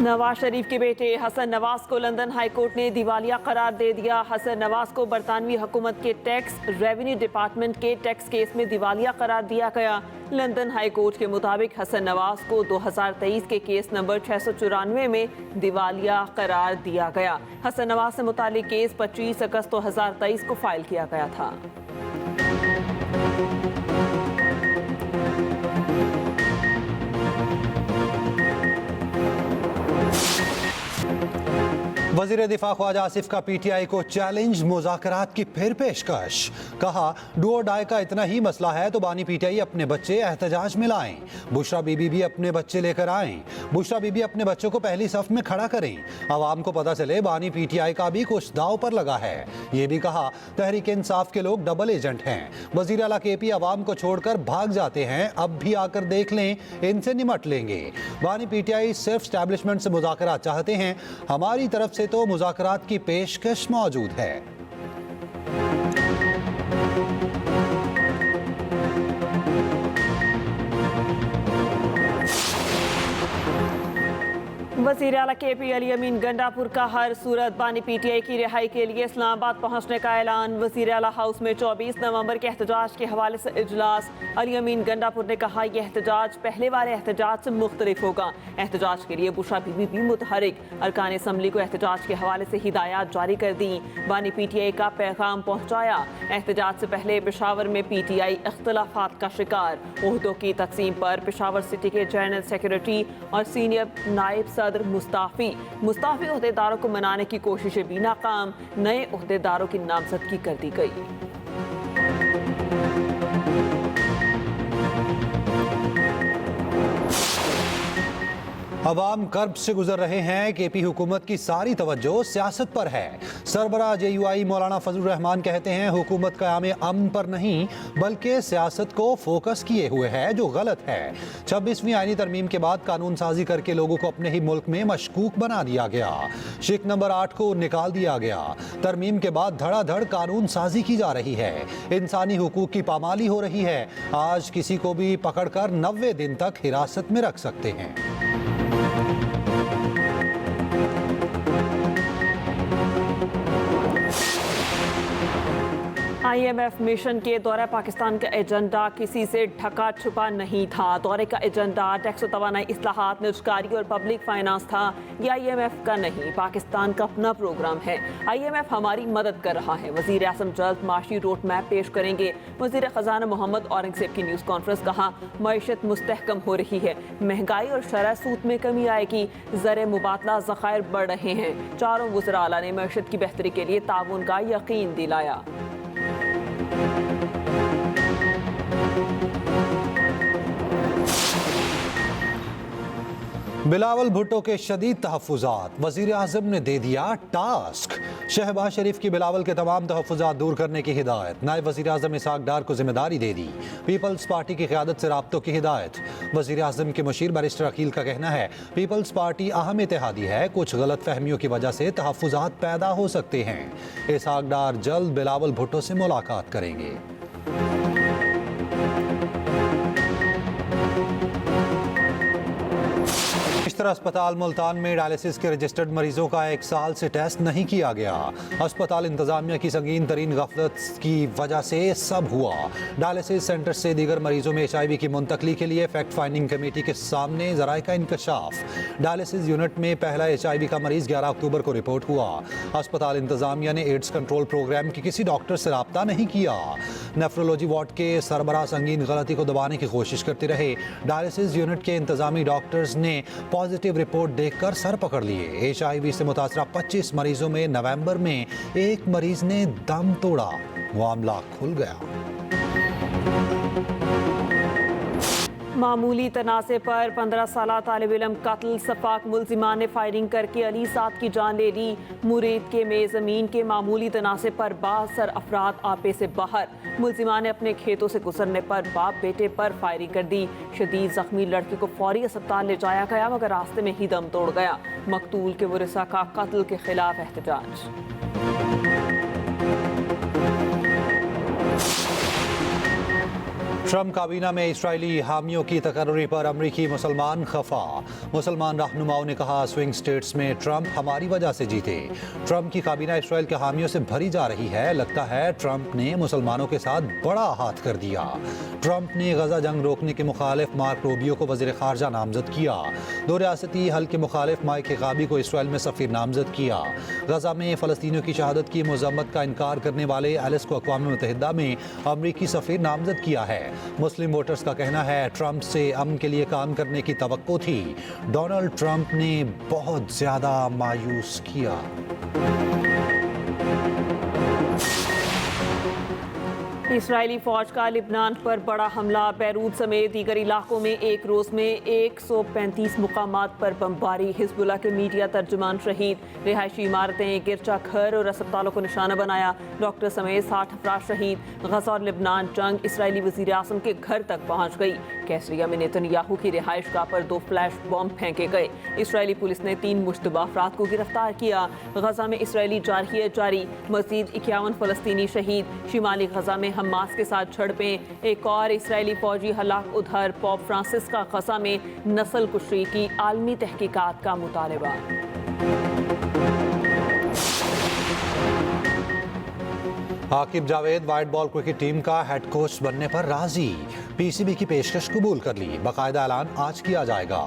नवाज शरीफ के बेटे हसन नवाज को लंदन हाई कोर्ट ने दिवालिया करार दे दिया। हसन नवाज को बरतानवी हुकूमत के टैक्स रेवेन्यू डिपार्टमेंट के टैक्स केस में दिवालिया करार दिया गया। लंदन हाई कोर्ट के मुताबिक हसन नवाज को 2023 के केस नंबर 694 में दिवालिया करार दिया गया। हसन नवाज से मुतालिक केस 25 अगस्त 2023 को फाइल किया गया था। वज़ीर दिफा ख्वाजा आसिफ का पीटीआई को चैलेंज, मुज़ाकरात की फिर पेशकश। कहा डू और डाई का इतना ही मसला है तो बानी पीटीआई अपने बच्चे एहतजाज में लाएं। बुशरा बीबी भी अपने बच्चे लेकर आएं। बुशरा बीबी अपने बच्चों को पहली सफ में खड़ा करें। आवाम को पता चले बानी पीटीआई का भी कुछ दाव पर लगा है। ये भी कहा तहरीक इंसाफ के लोग डबल एजेंट हैं। वज़ीर आला केपी आवाम को छोड़कर भाग जाते हैं, अब भी आकर देख लें, इनसे निमट लेंगे। बानी पीटीआई सिर्फ एस्टैब्लिशमेंट से मुज़ाकरात चाहते हैं, हमारी तरफ से तो मुज़ाकरात की पेशकश मौजूद है। वज़ीर आला केपी अली अमीन गंडापुर का हर सूरत बानी पीटीआई की रिहाई के लिए इस्लामाबाद पहुंचने का ऐलान। वज़ीर आला हाउस में 24 नवंबर के एहतजाज के हवाले से इजलास। अली अमीन गंडापुर ने कहा यह एहतजाज पहले वाले एहतजाज से मुख्तलिफ होगा। एहतजाज के लिए बुशरा बीबी भी मुतहरिक। अरकान असम्बली को एहतजाज के हवाले से हिदायत जारी कर दी। बानी पीटीआई का पैगाम पहुँचाया। एहतजाज से पहले पेशावर में पीटीआई इख्तलाफात का शिकार। ओहदों की तकसीम पर पेशावर सिटी के जनरल सेक्रेटरी और सीनियर नायब सदर मुस्ताफी ओहदेदारों को मनाने की कोशिशें भी नाकाम। नए ओहदेदारों की नामजदगी कर दी गई। अवाम कर्ब से गुजर रहे हैं। केपी हुकूमत की सारी तवज्जो सियासत पर है। सरबराह जेयूआई मौलाना फजलुर रहमान कहते हैं हुकूमत क़याम अमन पर नहीं बल्कि सियासत को फोकस किए हुए है, जो गलत है। 26वीं आईनी तरमीम के बाद कानून साजी करके लोगों को अपने ही मुल्क में मशकूक बना दिया गया। शिक नंबर 8 को निकाल दिया गया। तरमीम के बाद धड़ाधड़ कानून साजी की जा रही है। इंसानी हुकूक की पामाली हो रही है। आज किसी को भी पकड़कर 90 दिन तक हिरासत में रख सकते हैं। IMF मिशन के दौरे पाकिस्तान का एजेंडा किसी से ढका छुपा नहीं था। दौरे का एजेंडा टैक्स और तवानाई इस्लाहात, निजकारी और पब्लिक फाइनेंस था। ये IMF का नहीं, पाकिस्तान का अपना प्रोग्राम है। IMF हमारी मदद कर रहा है। वज़ीर आज़म जल्द माशी रोड मैप पेश करेंगे। वज़ीर ख़जाना मोहम्मद औरंगज़ेब की न्यूज़ कॉन्फ्रेंस। कहा मईशत मुस्तहकम हो रही है, महंगाई और शरह सूद में कमी आएगी, ज़र मुबादला ज़खायर बढ़ रहे हैं। चारों वज़रा आला ने मईशत की बेहतरी के लिए ताउन का यकीन दिलाया। बिलावल भुट्टो के शदीद तहफ़्फ़ुज़ात, वज़ीर आज़म ने दे दिया टास्क। शहबाज शरीफ की बिलावल के तमाम तहफ़्फ़ुज़ात दूर करने की हिदायत। नायब वज़ीर आज़म इसहाक़ डार को जिम्मेदारी दे दी। पीपल्स पार्टी की क़यादत से राब्तों की हिदायत। वज़ीर आज़म के मुशीर बैरिस्टर अकील का कहना है पीपल्स पार्टी अहम इत्तेहादी है, कुछ गलत फहमियों की वजह से तहफ़्फ़ुज़ात पैदा हो सकते हैं। इसहाक़ डार जल्द बिलावल भुट्टो से मुलाकात करेंगे। अस्पताल मुल्तान में डायलिसिस के रजिस्टर्ड मरीजों का 1 साल से टेस्ट नहीं किया गया। अस्पताल इंतजामिया की संगीन तरीन गफलत की वजह से सब हुआ। डायलिसिस सेंटर से दीगर मरीजों में HIV की मुंतकली के लिए फैक्ट फाइंडिंग कमेटी के सामने ज़राए का इंकशाफ। डायलिसिस यूनिट में पहला HIV का मरीज 11 अक्टूबर को रिपोर्ट हुआ। अस्पताल इंतजामिया ने एड्स कंट्रोल प्रोग्राम के किसी डॉक्टर से रब्ता नहीं किया। नेफ्रोलॉजी वार्ड के सरबराह संगीन गलती को दबाने की कोशिश करते रहे। डायलिसिस यूनिट के इंतजामी डॉक्टर्स ने पॉजिटिव रिपोर्ट देखकर सर पकड़ लिए। HIV से मुतासरा 25 मरीजों में नवंबर में एक मरीज ने दम तोड़ा। मामला खुल गया। मामूली तनाज़े पर 15 साला तालिब इल्म कत्ल, सफाक मुल्जिमान ने फायरिंग करके अली साद की जान ले ली। मुरीद के में ज़मीन के मामूली तनाज़े पर 72 अफराद आपे से बाहर। मुल्जिमान ने अपने खेतों से गुजरने पर बाप बेटे पर फायरिंग कर दी। शदीद जख्मी लड़के को फौरी अस्पताल ले जाया गया मगर रास्ते में ही दम तोड़ गया। मकतूल के वरिसा का कत्ल के खिलाफ एहतजाज। ट्रंप काबीना में इसराइली हामियों की तकर्री पर अमरीकी मुसलमान खफा। मुसलमान रहनुमाओं ने कहा स्विंग स्टेट्स में ट्रंप हमारी वजह से जीते। ट्रंप की काबीना इसराइल के हामियों से भरी जा रही है। लगता है ट्रंप ने मुसलमानों के साथ बड़ा हाथ कर दिया। ट्रंप ने गजा जंग रोकने के मुखालिफ मार्क रूबियो को वजीर खारजा नामजद किया। दो रियासती हल के मुखालिफ माइक गाबी को इसराइल में सफीर नामजद किया। गजा में फलस्तीनियों की शहादत की मजम्मत का इनकार करने वाले एलिस को अक़वाम मुत्तहिदा में अमरीकी सफीर नामजद किया है। मुस्लिम वोटर्स का कहना है ट्रंप से अमन के लिए काम करने की तवक्को थी। डोनाल्ड ट्रंप ने बहुत ज्यादा मायूस किया। इसराइली फौज का लिबनान पर बड़ा हमला। बैरूत समेत दीगर इलाकों में एक रोज में 135 मुकामात पर बमबारी। हिजबुल्लाह के मीडिया तर्जुमान शहीद। रिहायशी इमारतें, गिरजाघर और अस्पतालों को निशाना बनाया। डॉक्टर समेत 60 अफराद शहीद। गजा और लिबनान जंग इसराइली वज़ीर आज़म के घर तक पहुंच गई। कैसरिया में नेतन्याहू की रिहाइशगाह पर 2 फ्लैश बॉम्ब फेंके गए। इसराइली पुलिस ने 3 मुश्तबा अफराद को गिरफ्तार किया। गजा में इसराइली जारहियत जारी। मज़ीद 51 फलस्तीनी शहीद। शिमाली गजा में हमास के साथ झड़पें। एक और इसराइली फौजी हलाक। उधर पोप फ्रांसिस का गजा में नस्ल कुशी की आलमी तहकीकात का मुतालबा। Aqib Javed white ball cricket team का हेड कोच बनने पर राजी। पीसीबी की पेशकश कबूल कर ली। बाकायदा ऐलान आज किया जाएगा।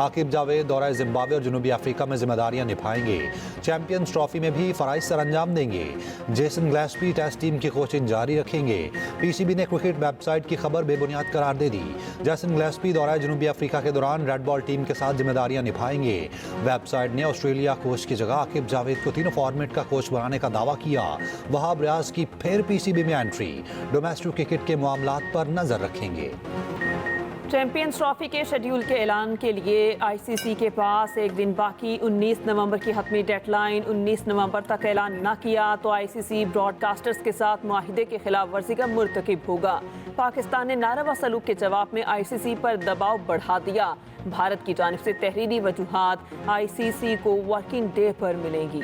आकिब जावेद दौरा जिम्बाब्वे और जनूबी अफ्रीका में जिम्मेदारियां निभाएंगे। चैंपियंस ट्रॉफी में भी फराइज सर अंजाम देंगे। जेसन ग्लेस्पी टेस्ट टीम की कोचिंग जारी रखेंगे। पीसीबी ने क्रिकेट वेबसाइट की खबर बेबुनियाद करार दे दी। जेसन ग्लेस्पी दौरा जनूबी अफ्रीका के दौरान रेड बॉल टीम के साथ जिम्मेदारियां निभाएंगे। वेबसाइट ने ऑस्ट्रेलिया कोच की जगह आकिब जावेद को तीनों फॉर्मेट का कोच बनाने का दावा किया। वहाब रियाज की फिर पीसीबी में एंट्री। डोमेस्टिक क्रिकेट के मामलात पर नजर रखेंगे। चैंपियंस ट्रॉफी के शेड्यूल के ऐलान के लिए आईसीसी के पास एक दिन बाकी। 19 नवंबर की हतमी डेडलाइन। 19 नवंबर तक ऐलान न किया तो आईसीसी ब्रॉडकास्टर्स के साथ मुआहिदे की खिलाफ वर्जी का मुर्तकिब होगा। पाकिस्तान ने नारवा सलूक के जवाब में आईसीसी पर दबाव बढ़ा दिया। भारत की जानिब से तहरीरी वजूहात आईसीसी को वर्किंग डे पर मिलेंगी।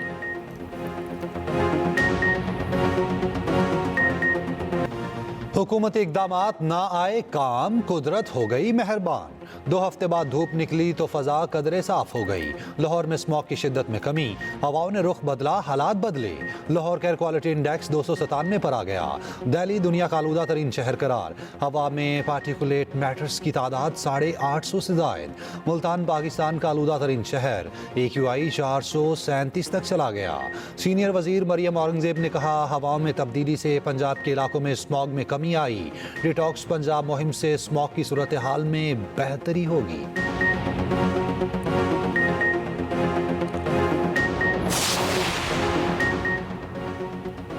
हुकूमती इक़दामात ना आए काम, कुदरत हो गई मेहरबान। 2 हफ्ते बाद धूप निकली तो फजा कदरे साफ हो गई। लाहौर में स्मॉग की शिद्दत में कमी। हवाओं ने रुख बदला, हालात बदले। लाहौर का एयर क्वालिटी इंडेक्स 297 पर आ गया। दिल्ली दुनिया का आलूदा तरीन शहर करार। हवा में पार्टिकुलेट मैटर्स की तादाद 850 से जायद। मुल्तान पाकिस्तान का आलूदा तरीन शहर। AQI 437 तक चला गया। सीनियर वजीर मरियम औरंगजेब ने कहा हवाओं में तब्दीली से पंजाब के इलाकों में स्मॉग में कमी आई। डिटॉक्स पंजाब मुहिम से स्मॉग की सूरत हाल में बेहतरी होगी।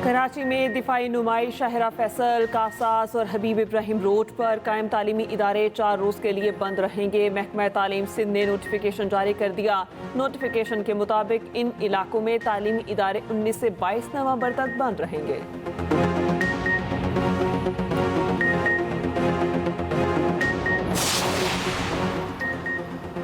कराची में दिफाई नुमाइश शाहिरा फैसल, कासास और हबीब इब्राहिम रोड पर कायम तालीमी इदारे 4 रोज के लिए बंद रहेंगे। महकमा तालीम सिंध ने नोटिफिकेशन जारी कर दिया। नोटिफिकेशन के मुताबिक इन इलाकों में तालीमी इदारे 19 से 22 नवंबर तक बंद रहेंगे।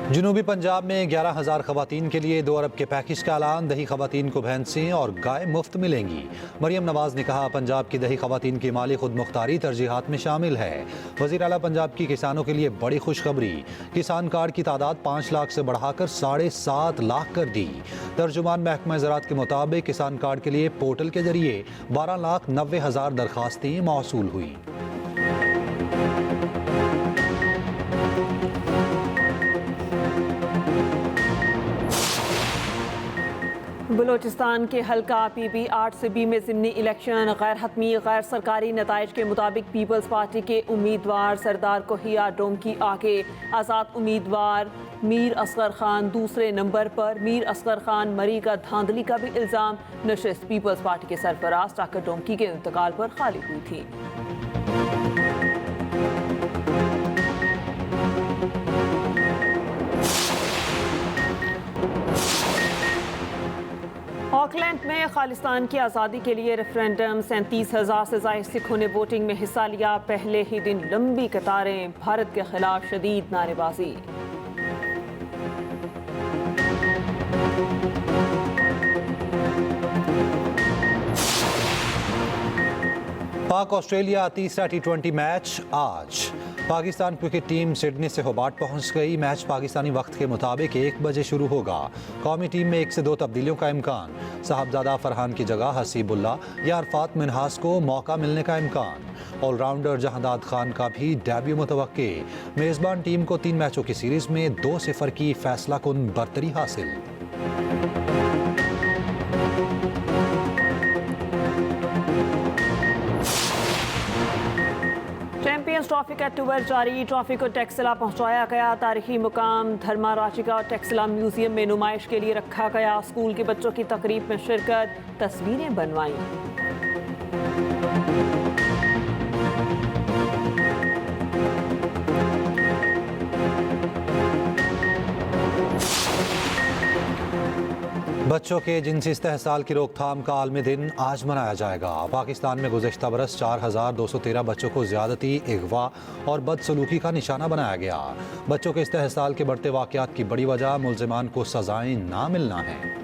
जनूबी पंजाब में 11,000 खवातीन के लिए 2 अरब के पैकेज का ऐलान। दही खवातीन को भैंसें और गाय मुफ्त मिलेंगी। मरियम नवाज ने कहा पंजाब की दही खवातीन की माली खुद मुख्तारी तरजीहात में शामिल है। वज़ीर आला पंजाब की किसानों के लिए बड़ी खुशखबरी। किसान कार्ड की तादाद 5 लाख से बढ़ाकर 7.5 लाख कर दी। तर्जुमान महकमा ज़राअत के मुताबिक किसान कार्ड के लिए पोर्टल के जरिए 12,90,000 दरखास्तें मौसूल हुई। बलोचिस्तान के हल्का PB 8 से B में ज़िमनी इलेक्शन। गैर हतमी गैर सरकारी नताइज के मुताबिक पीपल्स पार्टी के उम्मीदवार सरदार कोहिया डोमकी आगे। आज़ाद उम्मीदवार मीर असगर खान दूसरे नंबर पर। मीर असगर खान मरी का धांधली का भी इल्ज़ाम। नशिस्त पीपल्स पार्टी के सरफराज टाकर डोमकी के इंतकाल पर खाली हुई थी। ऑकलैंड में खालिस्तान की आज़ादी के लिए रेफरेंडम। 37,000 से ज़ायद सिखों ने वोटिंग में हिस्सा लिया। पहले ही दिन लंबी कतारें। भारत के खिलाफ शदीद नारेबाजी। पाक ऑस्ट्रेलिया तीसरा T20 मैच आज। पाकिस्तान क्रिकेट टीम सिडनी से होबार्ट पहुंच गई। मैच पाकिस्तानी वक्त के मुताबिक 1 बजे शुरू होगा। कौमी टीम में 1 से 2 तब्दीलियों का इम्कान। साहबजादा फरहान की जगह हसीबुल्ला या अरफात मिन्हास को मौका मिलने का इम्कान। ऑलराउंडर जहांदाद खान का भी डेब्यू मुतवक्के। मेजबान टीम को 3 मैचों की सीरीज में 2-0 की फैसला कुन बरतरी हासिल। चैंपियंस ट्रॉफी का टूर जारी। ट्रॉफी को टेक्सला पहुंचाया गया। तारीखी मुकाम धर्माराची का टेक्सला म्यूजियम में नुमाइश के लिए रखा गया। स्कूल के बच्चों की तकरीब में शिरकत, तस्वीरें बनवाई। बच्चों के जिनसी इस्तेहसाल की रोकथाम का आलमी दिन आज मनाया जाएगा। पाकिस्तान में गुज़िश्ता बरस 4213 बच्चों को ज़्यादती, अगवा और बदसलूकी का निशाना बनाया गया। बच्चों के इस्तेहसाल के बढ़ते वाक़यात की बड़ी वजह मुल्ज़िमान को सज़ाएं ना मिलना है।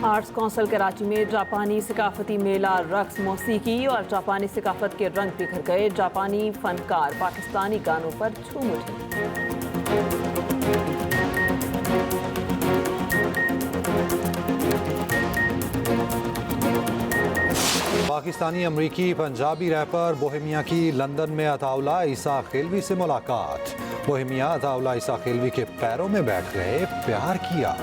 आर्ट्स कौंसिल कराची में जापानी सकाफती मेला, रक्स, मौसीकी और जापानी सकाफत के रंग बिखर गए। जापानी फनकार पाकिस्तानी गानों पर झूम उठे। पाकिस्तानी अमरीकी पंजाबी रैपर बोहेमिया की लंदन में अताउल्ला ईसा खिलवी से मुलाकात। बोहेमिया अताउल्ला ईसा खिलवी के पैरों में बैठ गए, प्यार किया।